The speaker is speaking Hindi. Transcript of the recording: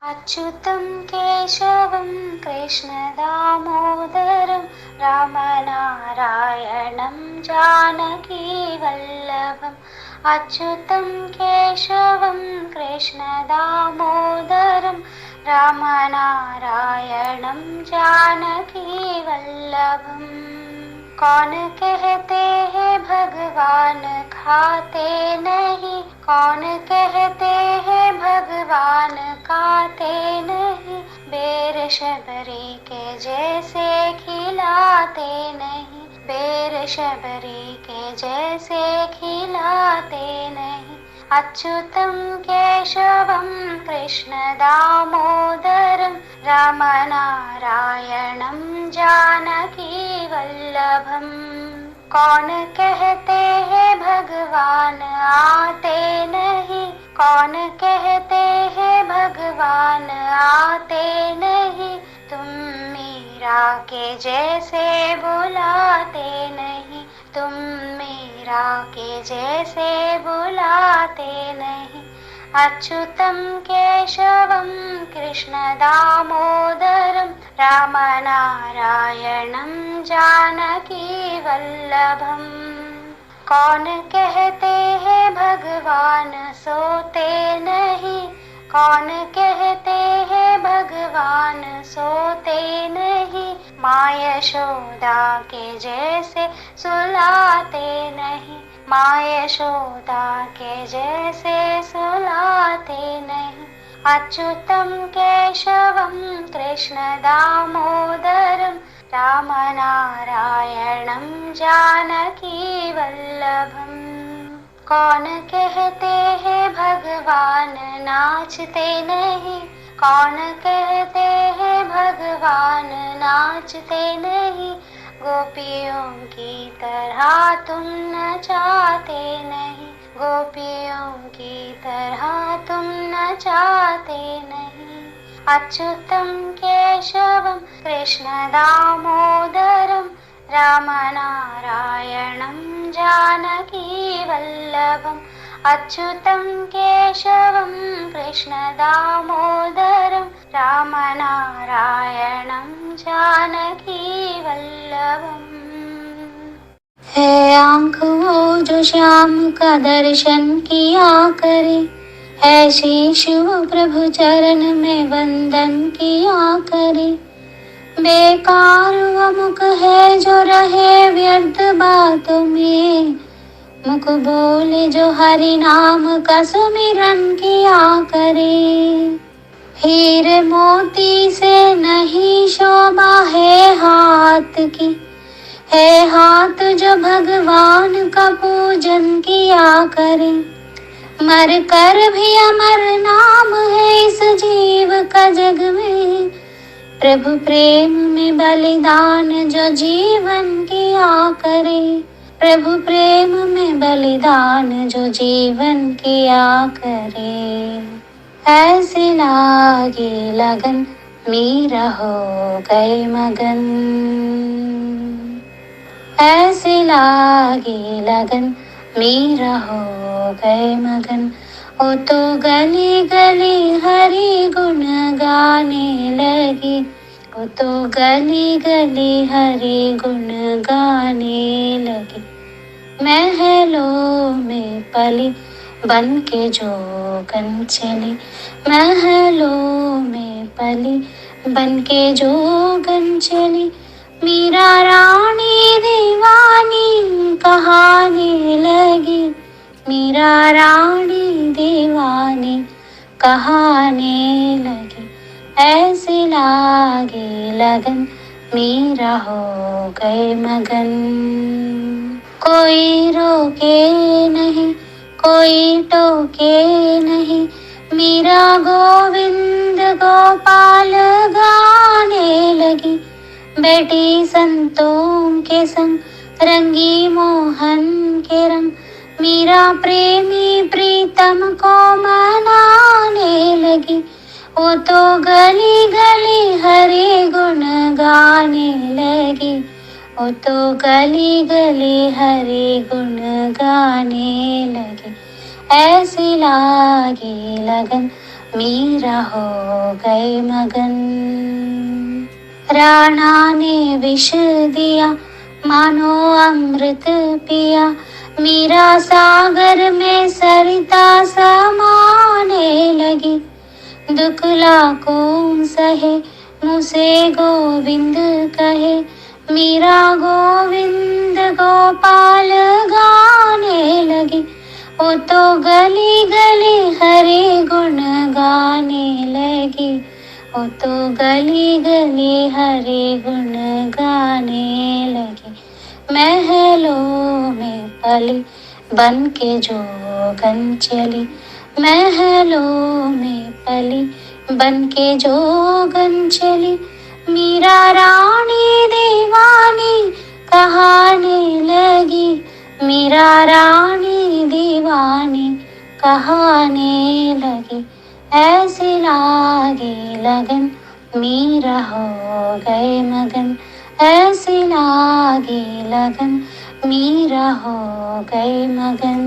अच्युतं केशवं कृष्णदामोदरं रामनारायणं जानकीवल्लभम्। अच्युतं केशवं कृष्णदामोदरं रामनारायणं जानकीवल्लभम्। कौन कहते हैं भगवान खाते नहीं, कौन कहते हैं भगवान खाते नहीं, बेर शबरी के जैसे खिलाते नहीं, बेर शबरी के जैसे खिलाते नहीं। अच्युतं केशवं कृष्णदामोदरं रामनारायणं जानकीवल्लभम्। कौन कहते हैं भगवान आते नहीं, कौन कहते हैं भगवान आते नहीं, तुम मीरा के जैसे बुलाते नहीं, तुम मीरा के जैसे बुलाते नहीं। अच्युतं केशवं कृष्णदामोदरं रामनारायणं जानकीवल्लभम्। कौन कहते हैं भगवान सोते नहीं, कौन कहते हैं भगवान सोते नहीं, माँ यशोदा के जैसे सुलाते नहीं, माँ यशोदा के जैसे सुलाते नहीं। अच्युतं केशवं कृष्णदामोदरं रामनारायणं जानकीवल्लभम्। कौन कहते हैं भगवान नाचते नहीं, कौन कहते हैं भगवान नाचते नहीं, गोपियों की तरह तुम नचाते नहीं, गोपियों की तरह तुम नचाते नहीं। अच्युतं केशवं कृष्णदामोदरं रामनारायणं जानकीवल्लभम्। अच्युतं केशवं कृष्णदामोदरं रामनारायणं जानकीवल्लभम्। है आँख वो जो श्याम का दर्शन किया करे, है शीश वो प्रभु चरण में वंदन किया करे, बेकार वो मुख है जो रहे व्यर्थ बातों में, मुख बोले जो हरि नाम का सुमिरन किया करे। हीरे मोती से नहीं शोभा है हाथ की, है हाथ जो भगवान का पूजन किया करे, मर कर भी अमर नाम है इस जीव का जग में, प्रभु प्रेम में बलिदान जो जीवन किया करे, प्रभु प्रेम में बलिदान जो जीवन किया करे। ऐसी लागी लगन मीरा हो गए मगन, ऐसी लागी लगन मीरा हो गए मगन, वो तो गली गली हरि गुण गाने लगी, वो तो गली गली हरि गुण गाने लगी। महलों में पली बन के जोगन चली, महलों में पली बन के जोगन चली, मीरा रानी दीवानी कहाने लगी, मीरा रानी दीवानी कहाने लगी। ऐसी लागी लगन मीरा हो गए मगन, कोई रोके नहीं कोई टोके नहीं, मीरा गोविंद गोपाल गाने लगी, बैठी संतों के संग रंगी मोहन के रंग, मीरा प्रेमी प्रीतम को मनाने लगी, वो तो गली गली हरि गुण गाने लगी, वो तो गली गली हरि गुण गाने लगी। ऐसी लागी लगन मीरा हो गए मगन। राणा ने विष दिया मानो अमृत पिया, मीरा सागर में सरिता समाने लगी। दुख लाखों सहे मुझसे गोविंद कहे, मीरा गोविंद गोपाल गाने लगी। वो तो गली गली हरे गुण गाने लगी, वो तो गली गली हरे गुण गाने लगी। महलों में पली बन के जोगन चली, महलों में पली बन के जोगन चली। मीरा रानी दीवानी कहाने लगी, मीरा रानी दीवानी कहाने लगी। ऐसी लागी लगन मीरा हो गए मगन, ऐसी लागी लगन मीरा हो गए मगन।